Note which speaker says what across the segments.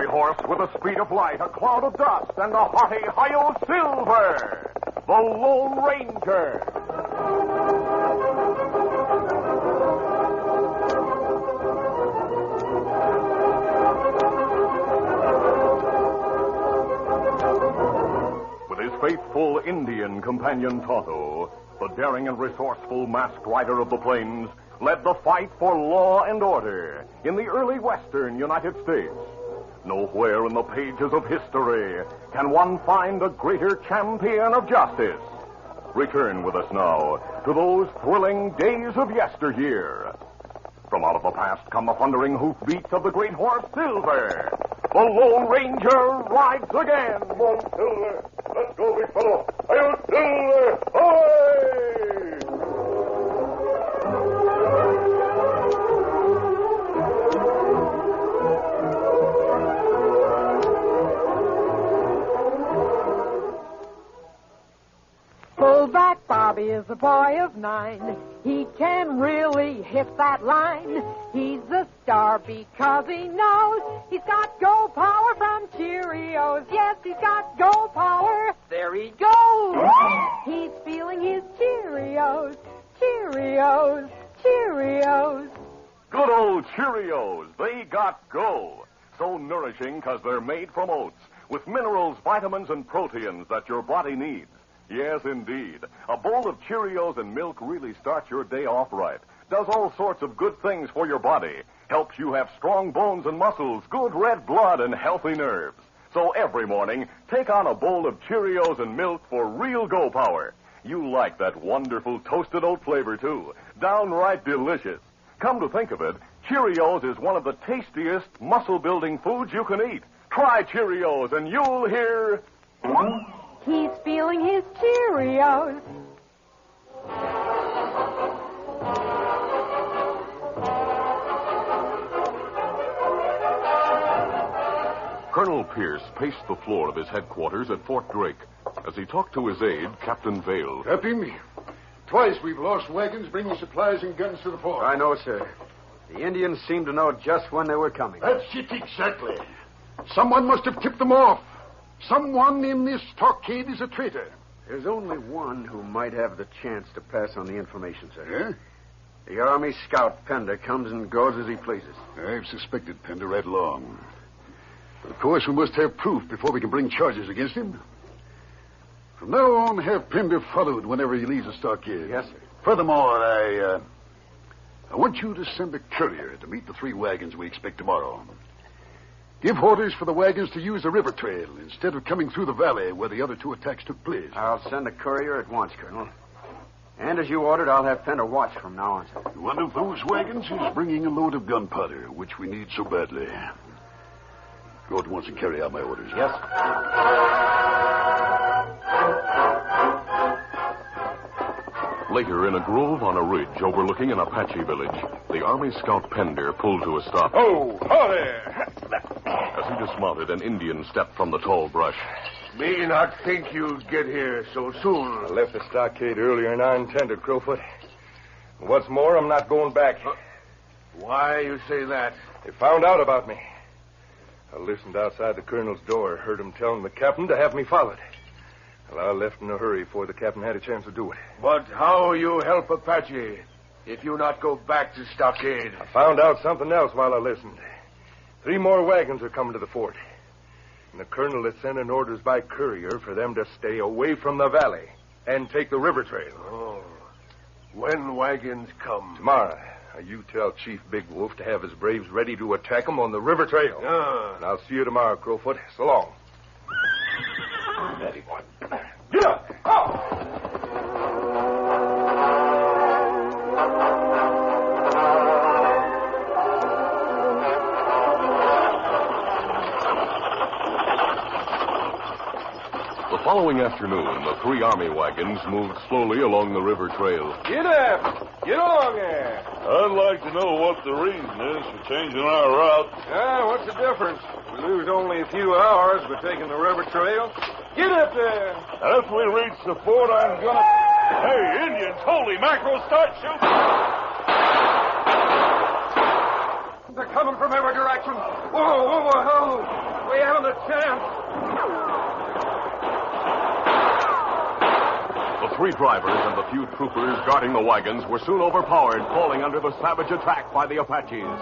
Speaker 1: cavalry horse with the speed of light, a cloud of dust, and a hearty Hi-Yo Silver, the Lone Ranger. With his faithful Indian companion Tonto, the daring and resourceful masked rider of the plains led the fight for law and order in the early western United States. Nowhere in the pages of history can one find a greater champion of justice. Return with us now to those thrilling days of yesteryear. From out of the past come the thundering hoofbeats of the great horse Silver. The Lone Ranger rides again. Come on, Silver. Let's go, big fellow. Hi-Yo, Silver! Ahoy!
Speaker 2: Fullback Bobby is a boy of 9. He can really hit that line. He's a star because he knows he's got go power from Cheerios. Yes, he's got go power. There he goes. He's feeling his Cheerios. Cheerios. Cheerios.
Speaker 1: Good old Cheerios. They got go. So nourishing because they're made from oats with minerals, vitamins, and proteins that your body needs. Yes, indeed. A bowl of Cheerios and milk really starts your day off right. Does all sorts of good things for your body. Helps you have strong bones and muscles, good red blood, and healthy nerves. So every morning, take on a bowl of Cheerios and milk for real go power. You like that wonderful toasted oat flavor, too. Downright delicious. Come to think of it, Cheerios is one of the tastiest muscle-building foods you can eat. Try Cheerios and you'll hear...
Speaker 2: He's feeling his Cheerios.
Speaker 1: Colonel Pierce paced the floor of his headquarters at Fort Drake as he talked to his aide, Captain Vale.
Speaker 3: Captain, twice we've lost wagons bringing supplies and guns to the fort.
Speaker 4: I know, sir. The Indians seemed to know just when they were coming.
Speaker 3: That's it exactly. Someone must have tipped them off. Someone in this stockade is a traitor.
Speaker 4: There's only one who might have the chance to pass on the information, sir.
Speaker 3: Yeah?
Speaker 4: The Army scout, Pender, comes and goes as he pleases.
Speaker 3: I've suspected Pender right along. But of course, we must have proof before we can bring charges against him. From now on, have Pender followed whenever he leaves the stockade.
Speaker 4: Yes, sir.
Speaker 3: Furthermore, I want you to send a courier to meet the 3 wagons we expect tomorrow. Give orders for the wagons to use the river trail instead of coming through the valley where the other 2 attacks took place.
Speaker 4: I'll send a courier at once, Colonel. And as you ordered, I'll have Pender watch from now on, sir.
Speaker 3: One of those wagons is bringing a load of gunpowder, which we need so badly. Go at once and carry out my orders.
Speaker 4: Yes,
Speaker 1: Later, in a grove on a ridge overlooking an Apache village, the Army scout Pender pulled to a stop.
Speaker 5: Oh, there.
Speaker 1: As he dismounted, an Indian stepped from the tall brush.
Speaker 5: Me not think you'd get here so soon.
Speaker 6: I left the stockade earlier than I intended, Crowfoot. What's more, I'm not going back.
Speaker 5: Why you say that?
Speaker 6: They found out about me. I listened outside the colonel's door, heard him telling the captain to have me followed. Well, I left in a hurry before the captain had a chance to do it.
Speaker 5: But how you help Apache if you not go back to stockade?
Speaker 6: I found out something else while I listened. 3 more wagons are coming to the fort. And the colonel is sending orders by courier for them to stay away from the valley and take the river trail.
Speaker 5: Oh. When wagons come?
Speaker 6: Tomorrow. You tell Chief Big Wolf to have his braves ready to attack them on the river trail. And I'll see you tomorrow, Crowfoot. So long. Steady, boy. Get up! Out!
Speaker 1: The following afternoon, the 3 Army wagons moved slowly along the river trail.
Speaker 6: Get up! Get along there!
Speaker 7: I'd like to know what the reason is for changing our route.
Speaker 6: What's the difference? We lose only a few hours by taking the river trail. Get up there!
Speaker 7: If we reach the fort, I'm gonna... Hey, Indians, holy mackerel, start shooting!
Speaker 6: They're coming from every direction. Whoa, whoa, whoa!
Speaker 5: We haven't a chance.
Speaker 1: The three drivers and the few troopers guarding the wagons were soon overpowered, falling under the savage attack by the Apaches.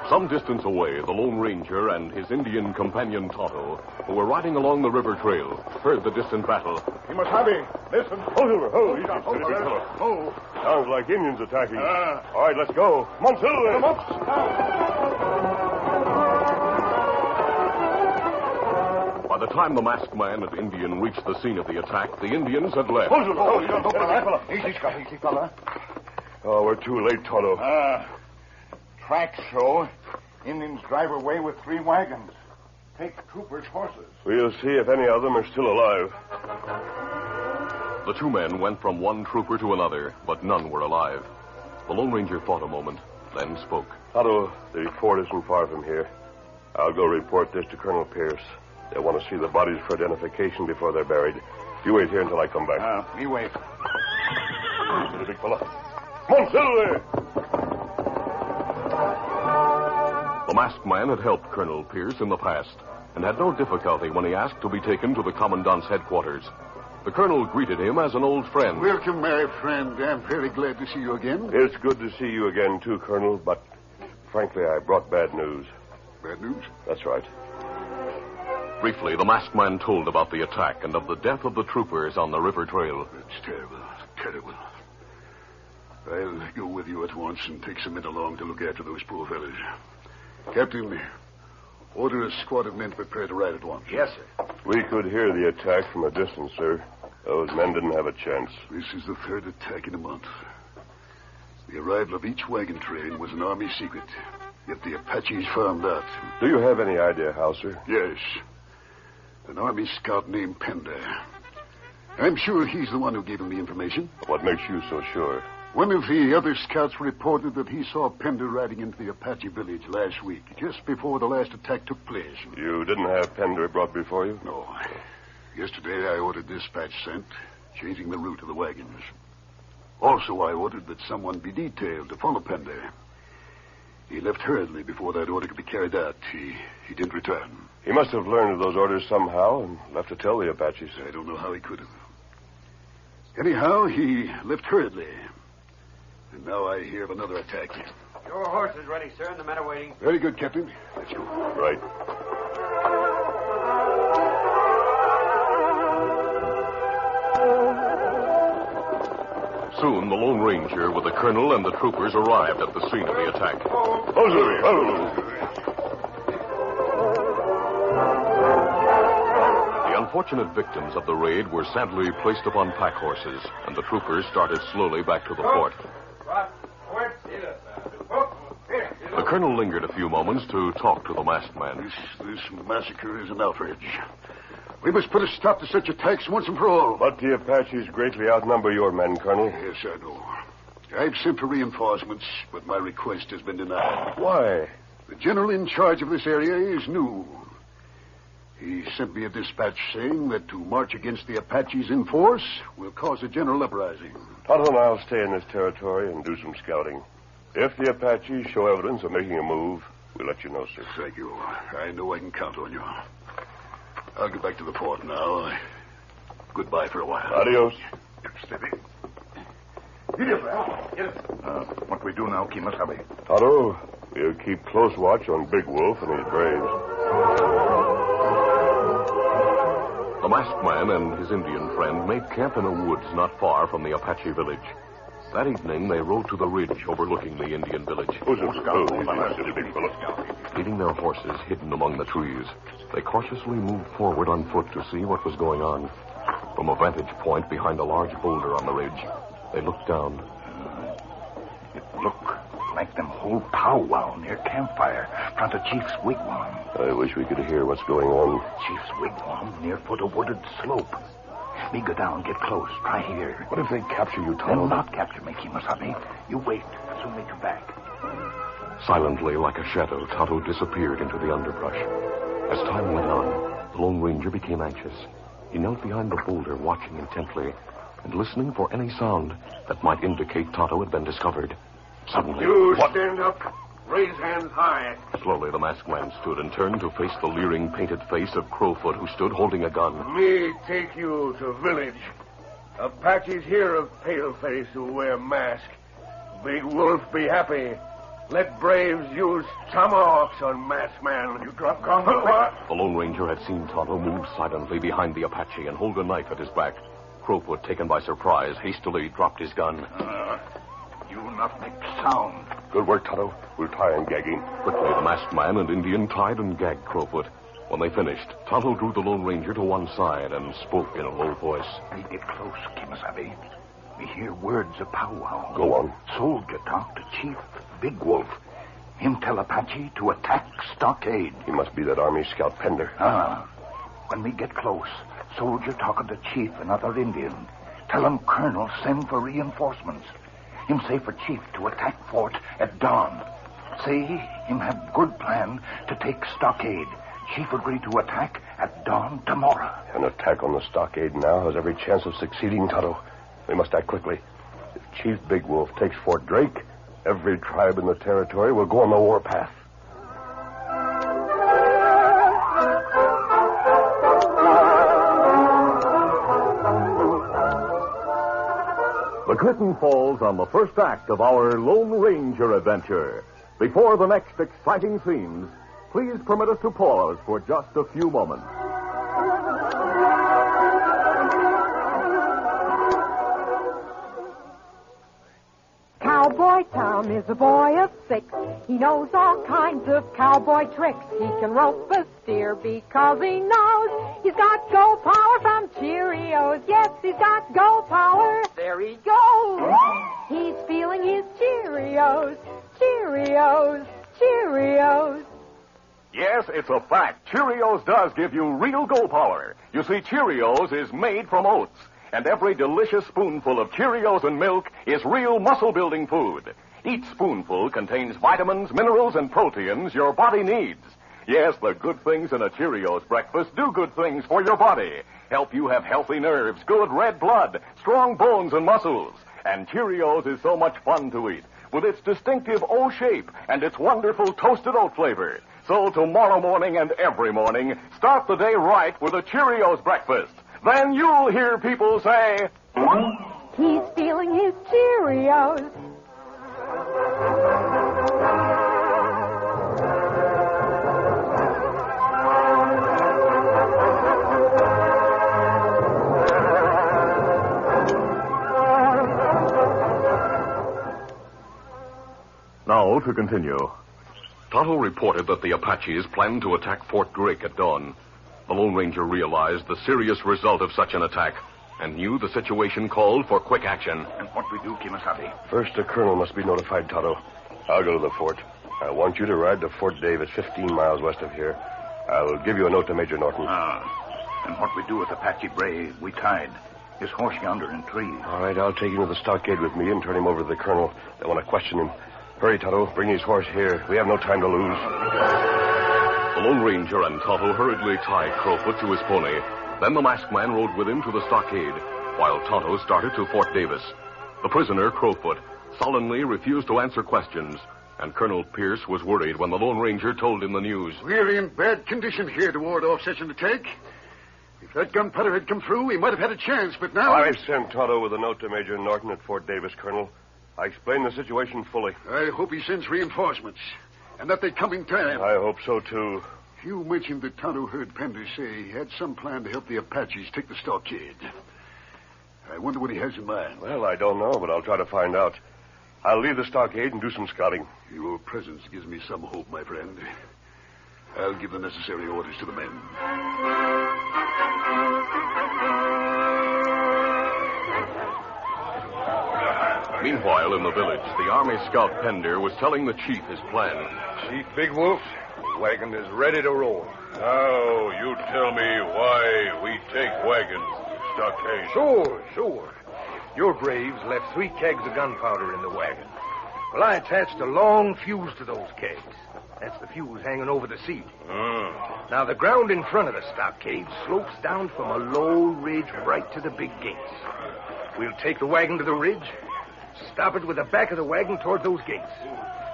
Speaker 1: Some distance away, the Lone Ranger and his Indian companion Tonto, who were riding along the river trail, heard the distant battle.
Speaker 6: Kimasabi, listen. Oh, easy, steady, big fellow. Oh. Sounds like Indians attacking. All right, let's go. Come on, Silver. Come on.
Speaker 1: By the time the masked man and Indian reached the scene of the attack, the Indians had left.
Speaker 6: Easy, Scott. Easy, fella. Oh, we're too late, Tonto.
Speaker 8: Tracks show Indians drive away with 3 wagons. Take troopers' horses.
Speaker 6: We'll see if any of them are still alive.
Speaker 1: The two men went from one trooper to another, but none were alive. The Lone Ranger thought a moment, then spoke.
Speaker 6: Tonto, the fort isn't far from here. I'll go report this to Colonel Pierce. They'll want to see the bodies for identification before they're buried. You wait here until I come back.
Speaker 8: Me wait.
Speaker 6: Steady, big fella. Come on, Silver!
Speaker 1: The masked man had helped Colonel Pierce in the past and had no difficulty when he asked to be taken to the commandant's headquarters. The colonel greeted him as an old friend.
Speaker 3: Welcome, my friend. I'm very glad to see you again.
Speaker 6: It's good to see you again, too, Colonel, but frankly, I brought bad news.
Speaker 3: Bad news?
Speaker 6: That's right.
Speaker 1: Briefly, the masked man told about the attack and of the death of the troopers on the river trail.
Speaker 3: It's terrible. Terrible. I'll go with you at once and take some men along to look after those poor fellas. Captain, order a squad of men prepared to ride at once.
Speaker 8: Yes, sir.
Speaker 6: We could hear the attack from a distance, sir. Those men didn't have a chance.
Speaker 3: This is the 3rd attack in a month. The arrival of each wagon train was an army secret. Yet the Apaches found out.
Speaker 6: Do you have any idea how, sir?
Speaker 3: Yes. An army scout named Pender. I'm sure he's the one who gave him the information.
Speaker 6: What makes you so sure?
Speaker 3: One of the other scouts reported that he saw Pender riding into the Apache village last week, just before the last attack took place.
Speaker 6: You didn't have Pender brought before you?
Speaker 3: No. Yesterday I ordered dispatch sent, changing the route of the wagons. Also, I ordered that someone be detailed to follow Pender. He left hurriedly before that order could be carried out. He didn't return.
Speaker 6: He must have learned of those orders somehow and left to tell the Apaches.
Speaker 3: I don't know how he could have. Anyhow, he left hurriedly. And now I hear of another attack.
Speaker 4: Your horse is ready, sir, and the men are waiting.
Speaker 3: Very good, Captain. Let's go.
Speaker 6: Right.
Speaker 1: Soon, the Lone Ranger with the colonel and the troopers arrived at the scene of the attack. The unfortunate victims of the raid were sadly placed upon pack horses, and the troopers started slowly back to the fort. The colonel lingered a few moments to talk to the masked man.
Speaker 3: This massacre is an outrage. We must put a stop to such attacks once and for all.
Speaker 6: But the Apaches greatly outnumber your men, Colonel.
Speaker 3: Yes, I know. I've sent for reinforcements, but my request has been denied.
Speaker 6: Why?
Speaker 3: The general in charge of this area is new. He sent me a dispatch saying that to march against the Apaches in force will cause a general uprising.
Speaker 6: Tonto and I'll stay in this territory and do some scouting. If the Apaches show evidence of making a move, we'll let you know, sir.
Speaker 3: Thank you. I know I can count on you. I'll get back to the fort now. Goodbye for a while.
Speaker 6: Adios.
Speaker 8: Steady. What we do now, Kimasabi?
Speaker 6: Tonto, we'll keep close watch on Big Wolf and his braves.
Speaker 1: The masked man and his Indian friend made camp in the woods not far from the Apache village. That evening, they rode to the ridge overlooking the Indian village. Leading their horses hidden among the trees, they cautiously moved forward on foot to see what was going on. From a vantage point behind a large boulder on the ridge, they looked down.
Speaker 8: It looked like them whole powwow near campfire, front of Chief's wigwam.
Speaker 6: I wish we could hear what's going on.
Speaker 8: Chief's wigwam near foot of wooded slope. Me go down, get close, try here.
Speaker 6: What if they capture you, Tonto?
Speaker 8: They'll not capture me, Kimasabi. You wait, soon we come back.
Speaker 1: Silently, like a shadow, Tonto disappeared into the underbrush. As time went on, the Lone Ranger became anxious. He knelt behind the boulder, watching intently and listening for any sound that might indicate Tonto had been discovered.
Speaker 3: Suddenly...
Speaker 5: You stand up. Raise hands high.
Speaker 1: Slowly, the masked man stood and turned to face the leering, painted face of Crowfoot, who stood holding a gun.
Speaker 5: Me take you to village. Apaches here of paleface who wear mask. Big Wolf be happy. Let braves use tomahawks on masked man. You drop gun. What?
Speaker 1: The Lone Ranger had seen Tonto move silently behind the Apache and hold a knife at his back. Crowfoot, taken by surprise, hastily dropped his gun.
Speaker 8: You not make sound.
Speaker 7: Good work, Tonto. We'll tie and gag him.
Speaker 1: Quickly, the masked man and Indian tied and gagged Crowfoot. When they finished, Tonto drew the Lone Ranger to one side and spoke in a low voice.
Speaker 8: We get close, Kimasabi. We hear words of powwow.
Speaker 7: Go on.
Speaker 8: Soldier talk to Chief Big Wolf. Him tell Apache to attack stockade.
Speaker 7: He must be that Army scout Pender.
Speaker 8: When we get close, soldier talk to Chief and other Indian. Tell him Colonel send for reinforcements. Him say for Chief to attack fort at dawn. Say him have good plan to take stockade. Chief agree to attack at dawn tomorrow.
Speaker 7: An attack on the stockade now has every chance of succeeding, Tonto. We must act quickly. If Chief Big Wolf takes Fort Drake, every tribe in the territory will go on the warpath.
Speaker 1: The curtain falls on the first act of our Lone Ranger adventure. Before the next exciting scenes, please permit us to pause for just a few moments.
Speaker 2: Cowboy Tom is a boy of 6. He knows all kinds of cowboy tricks. He can rope a steer because he knows he's got go power from Cheerios. Yes, he's got go power. There he goes. He's feeling his Cheerios. Cheerios. Cheerios.
Speaker 1: Yes, it's a fact. Cheerios does give you real go power. You see, Cheerios is made from oats. And every delicious spoonful of Cheerios and milk is real muscle-building food. Each spoonful contains vitamins, minerals, and proteins your body needs. Yes, the good things in a Cheerios breakfast do good things for your body. Help you have healthy nerves, good red blood, strong bones and muscles. And Cheerios is so much fun to eat, with its distinctive O shape and its wonderful toasted oat flavor. So tomorrow morning and every morning, start the day right with a Cheerios breakfast. Then you'll hear people say,
Speaker 2: he's feeling his Cheerios.
Speaker 1: Now to continue. Tonto reported that the Apaches planned to attack Fort Drake at dawn. The Lone Ranger realized the serious result of such an attack and knew the situation called for quick action.
Speaker 8: And what we do, Kimasabi?
Speaker 7: First, the colonel must be notified, Tonto. I'll go to the fort. I want you to ride to Fort Davis, 15 miles west of here. I'll give you a note to Major Norton.
Speaker 8: And what we do with Apache Bray, we tied. His horse yonder in tree.
Speaker 7: All right, I'll take him to the stockade with me and turn him over to the colonel. They want to question him. Hurry, Tonto. Bring his horse here. We have no time to lose.
Speaker 1: The Lone Ranger and Tonto hurriedly tied Crowfoot to his pony. Then the masked man rode with him to the stockade, while Tonto started to Fort Davis. The prisoner, Crowfoot, sullenly refused to answer questions, and Colonel Pierce was worried when the Lone Ranger told him the news.
Speaker 3: We're in bad condition here to ward off such an attack. If that gunpowder had come through, we might have had a chance, but now...
Speaker 7: I've sent Tonto with a note to Major Norton at Fort Davis, Colonel. I explained the situation fully.
Speaker 3: I hope he sends reinforcements, and that they come in time.
Speaker 7: I hope so, too.
Speaker 3: You mentioned that Tonto heard Pender say he had some plan to help the Apaches take the stockade. I wonder what he has in mind.
Speaker 7: Well, I don't know, but I'll try to find out. I'll leave the stockade and do some scouting.
Speaker 3: Your presence gives me some hope, my friend. I'll give the necessary orders to the men.
Speaker 1: Meanwhile, in the village, the Army scout Pender was telling the chief his plan.
Speaker 6: Chief Big Wolf, the wagon is ready to roll.
Speaker 7: Now, you tell me why we take wagons to the stockade.
Speaker 6: Sure. Your braves left 3 kegs of gunpowder in the wagon. Well, I attached a long fuse to those kegs. That's the fuse hanging over the seat. Now, the ground in front of the stockade slopes down from a low ridge right to the big gates. We'll take the wagon to the ridge, stop it with the back of the wagon toward those gates.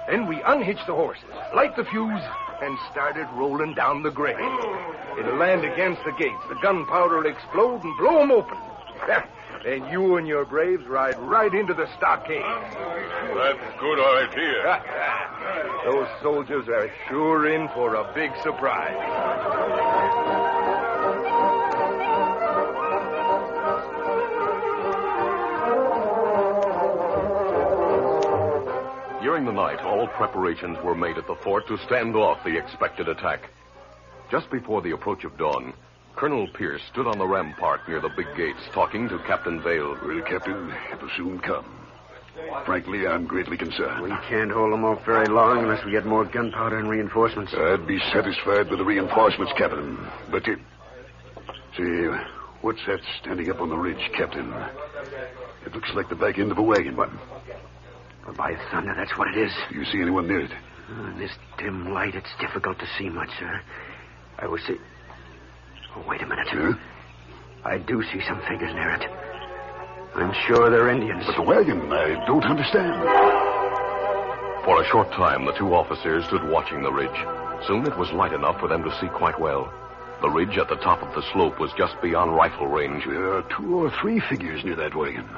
Speaker 6: Then we unhitched the horses, light the fuse, and started rolling down the grade. It'll land against the gates. The gunpowder will explode and blow them open. Then you and your braves ride right into the stockade.
Speaker 1: That's a good idea.
Speaker 6: Those soldiers are sure in for a big surprise.
Speaker 1: During the night, all preparations were made at the fort to stand off the expected attack. Just before the approach of dawn, Colonel Pierce stood on the rampart near the big gates, talking to Captain Vale.
Speaker 3: Well, Captain, it'll soon come. Frankly, I'm greatly concerned.
Speaker 4: We can't hold them off very long unless we get more gunpowder and reinforcements.
Speaker 3: I'd be satisfied with the reinforcements, Captain. But, see, what's that standing up on the ridge, Captain? It looks like the back end of a wagon.
Speaker 4: What? Well, by thunder, that's what it is.
Speaker 3: Do you see anyone near it?
Speaker 4: In this dim light, it's difficult to see much, sir. I was see... Oh, wait a minute.
Speaker 3: Huh?
Speaker 4: I do see some figures near it. I'm sure they're Indians.
Speaker 3: But the wagon, I don't understand.
Speaker 1: For a short time, the two officers stood watching the ridge. Soon it was light enough for them to see quite well. The ridge at the top of the slope was just beyond rifle range.
Speaker 3: There are 2 or 3 figures near that wagon.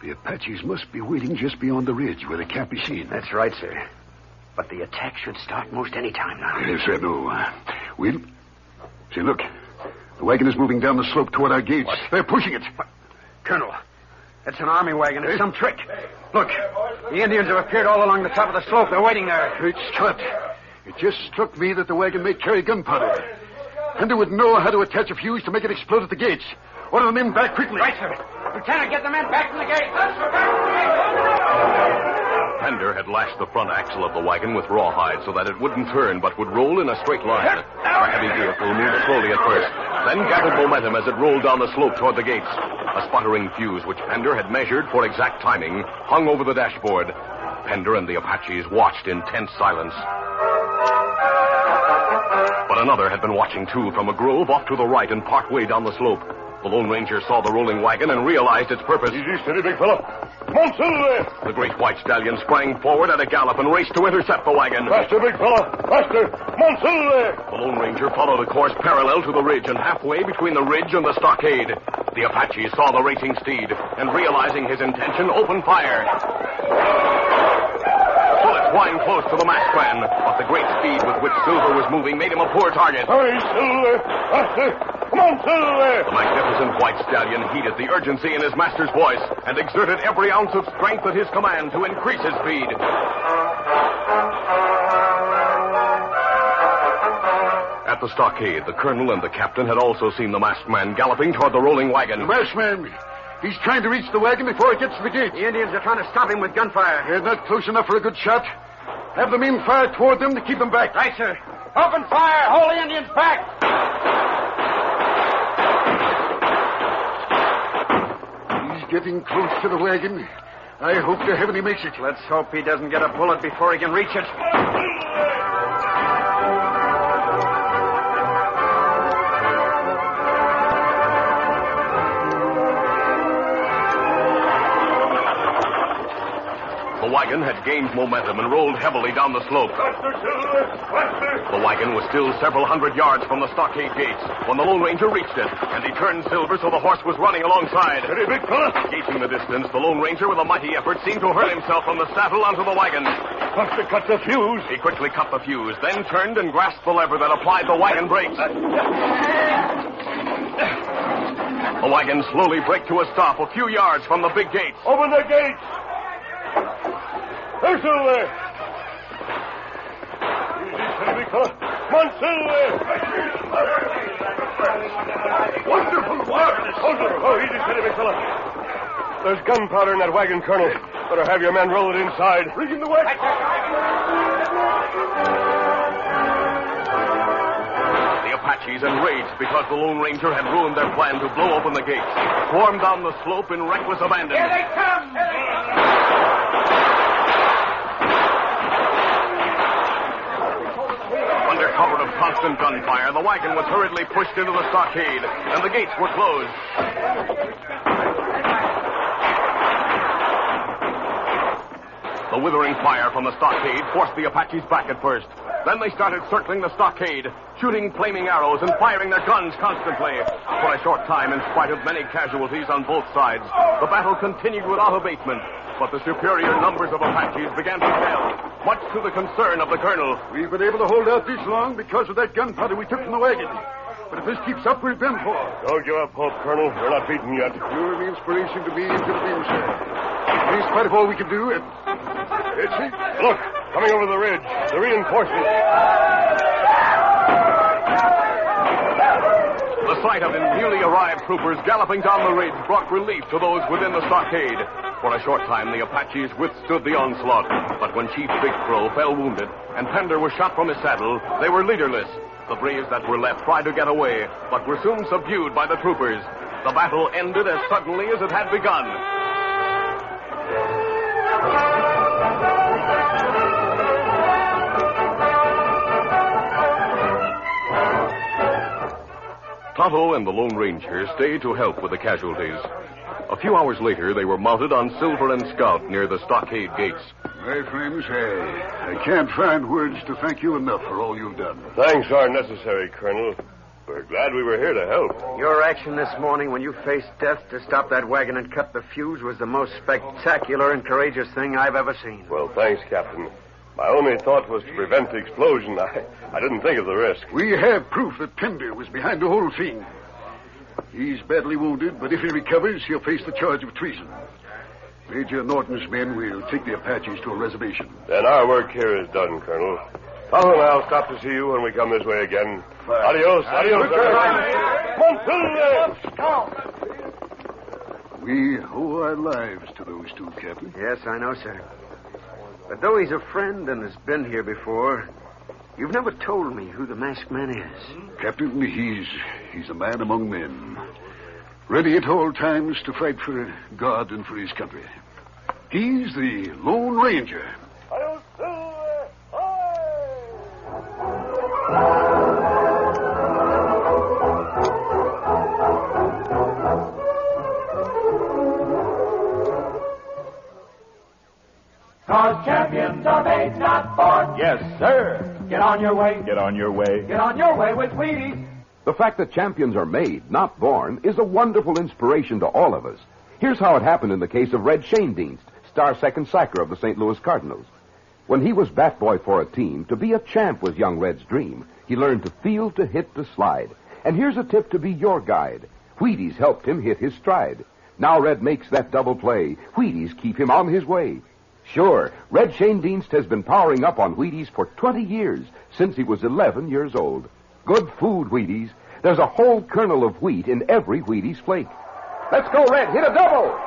Speaker 3: The Apaches must be waiting just beyond the ridge where they can't be seen.
Speaker 4: That's right, sir. But the attack should start most any time now.
Speaker 3: Yes, I know. We'll... See, look. The wagon is moving down the slope toward our gates.
Speaker 4: What?
Speaker 3: They're pushing it.
Speaker 4: What? Colonel, that's an army wagon. It's some trick. Look, the Indians have appeared all along the top of the slope. They're waiting there.
Speaker 3: Great Scott. It just struck me that the wagon may carry gunpowder. Pender would know how to attach a fuse to make it explode at the gates. Order the men back quickly.
Speaker 4: Right, sir. Lieutenant, get the men back from the gate.
Speaker 1: Pender had lashed the front axle of the wagon with rawhide so that it wouldn't turn but would roll in a straight line. The heavy vehicle moved slowly at first, then gathered momentum as it rolled down the slope toward the gates. A sputtering fuse, which Pender had measured for exact timing, hung over the dashboard. Pender and the Apaches watched in tense silence. But another had been watching, too, from a grove off to the right and part way down the slope. The Lone Ranger saw the rolling wagon and realized its purpose.
Speaker 5: Easy, steady, big fella. Monsieur!
Speaker 1: The great white stallion sprang forward at a gallop and raced to intercept the wagon.
Speaker 5: Faster, big fella. Faster. Monsieur!
Speaker 1: The Lone Ranger followed a course parallel to the ridge and halfway between the ridge and the stockade. The Apaches saw the racing steed and, realizing his intention, opened fire. Bullets whined close to the masked man, but the great speed with which Silver was moving made him a poor target.
Speaker 5: Hurry, Silver. Faster. Come on, Silver.
Speaker 1: The magnificent white stallion heeded the urgency in his master's voice and exerted every ounce of strength at his command to increase his speed. At the stockade, the colonel and the captain had also seen the masked man galloping toward the rolling wagon.
Speaker 3: The masked man. He's trying to reach the wagon before it gets to the gate.
Speaker 4: The Indians are trying to stop him with gunfire.
Speaker 3: They're not close enough for a good shot. Have the men fire toward them to keep them back.
Speaker 4: Right, sir. Open fire. Hold the Indians back.
Speaker 3: He's getting close to the wagon. I hope to heaven he makes it.
Speaker 4: Let's hope he doesn't get a bullet before he can reach it.
Speaker 1: The wagon had gained momentum and rolled heavily down the slope.
Speaker 5: Faster, Silver. Faster.
Speaker 1: The wagon was still several hundred yards from the stockade gates when the Lone Ranger reached it, and he turned Silver so the horse was running alongside.
Speaker 5: Steady, big fella.
Speaker 1: Gauging the distance, the Lone Ranger, with a mighty effort, seemed to hurl himself from the saddle onto the wagon.
Speaker 5: Must have cut the fuse.
Speaker 1: He quickly cut the fuse, then turned and grasped the lever that applied the wagon brakes. The wagon slowly braked to a stop a few yards from the big gates.
Speaker 5: Open the gates. There's Silver. Easy, steady, big fella. Come on, Silver. Wonderful work. Oh, easy, steady, big fella. There's gunpowder in that wagon, Colonel. Better have your men roll it inside. Bring in the wagon.
Speaker 1: The Apaches, enraged because the Lone Ranger had ruined their plan to blow open the gates, swarmed down the slope in reckless abandon.
Speaker 4: Here they come!
Speaker 1: Under cover of constant gunfire, the wagon was hurriedly pushed into the stockade, and the gates were closed. The withering fire from the stockade forced the Apaches back at first. Then they started circling the stockade, shooting flaming arrows and firing their guns constantly. For a short time, in spite of many casualties on both sides, the battle continued without abatement. But the superior numbers of Apaches began to fail, much to the concern of the colonel.
Speaker 3: We've been able to hold out this long because of that gunpowder we took from the wagon. But if this keeps up, we're done for.
Speaker 7: Don't give up hope, Colonel. We're not beaten yet.
Speaker 3: You're the inspiration to me and to the men, sir. In spite of all we can do, it's it.
Speaker 7: Look, coming over the ridge. The reinforcements.
Speaker 1: The sight of the newly arrived troopers galloping down the ridge brought relief to those within the stockade. For a short time, the Apaches withstood the onslaught. But when Chief Big Crow fell wounded and Pender was shot from his saddle, they were leaderless. The braves that were left tried to get away, but were soon subdued by the troopers. The battle ended as suddenly as it had begun. Tonto and the Lone Ranger stayed to help with the casualties. A few hours later, they were mounted on Silver and Scout near the stockade gates.
Speaker 3: My friends, I can't find words to thank you enough for all you've done.
Speaker 7: Thanks aren't necessary, Colonel. We're glad we were here to help.
Speaker 4: Your action this morning when you faced death to stop that wagon and cut the fuse was the most spectacular and courageous thing I've ever seen.
Speaker 7: Well, thanks, Captain. My only thought was to prevent the explosion. I didn't think of the risk.
Speaker 3: We have proof that Pender was behind the whole thing. He's badly wounded, but if he recovers, he'll face the charge of treason. Major Norton's men will take the Apaches to a reservation.
Speaker 7: Then our work here is done, Colonel. Tonto and I'll stop to see you when we come this way again. Fine. Adios.
Speaker 3: We owe our lives to those two, Captain.
Speaker 4: Yes, I know, sir. But though he's a friend and has been here before, you've never told me who the masked man is.
Speaker 3: Captain, he's a man among men. Ready at all times to fight for God and for his country. He's the Lone Ranger.
Speaker 2: Cause champions are made, not born.
Speaker 9: Yes, sir.
Speaker 2: Get on your way.
Speaker 9: Get on your way.
Speaker 2: Get on your way with Wheaties.
Speaker 10: The fact that champions are made, not born, is a wonderful inspiration to all of us. Here's how it happened in the case of Red Schoendienst, star second sacker of the St. Louis Cardinals. When he was bat boy for a team, to be a champ was young Red's dream. He learned to feel, to hit, to slide. And here's a tip to be your guide. Wheaties helped him hit his stride. Now Red makes that double play. Wheaties keep him on his way. Sure, Red Schoendienst has been powering up on Wheaties for 20 years, since he was 11 years old. Good food, Wheaties. There's a whole kernel of wheat in every Wheaties flake. Let's go, Red. Hit a double.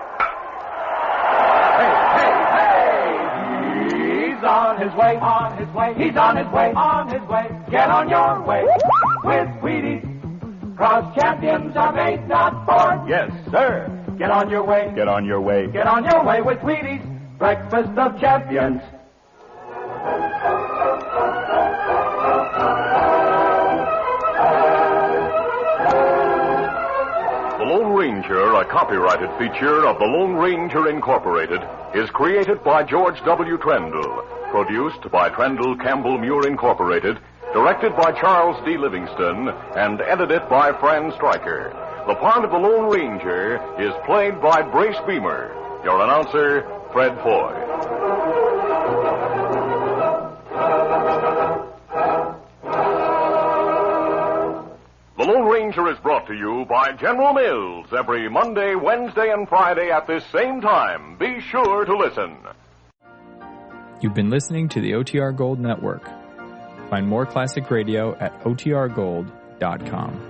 Speaker 2: He's on his way, on his way. He's on his way, on his way. Get on your way with Wheaties. 'Cause champions are made, not born.
Speaker 9: Yes, sir.
Speaker 2: Get on your way.
Speaker 9: Get on your way.
Speaker 2: Get on your way with Wheaties. Breakfast of champions.
Speaker 1: The Lone Ranger, a copyrighted feature of the Lone Ranger Incorporated, is created by George W. Trendle, produced by Trendle Campbell Muir Incorporated, directed by Charles D. Livingston, and edited by Fran Stryker. The part of the Lone Ranger is played by Brace Beamer. Your announcer, Fred Foy. The Lone Ranger is brought to you by General Mills every Monday, Wednesday, and Friday at this same time. Be sure to listen.
Speaker 11: You've been listening to the OTR Gold Network. Find more classic radio at otrgold.com.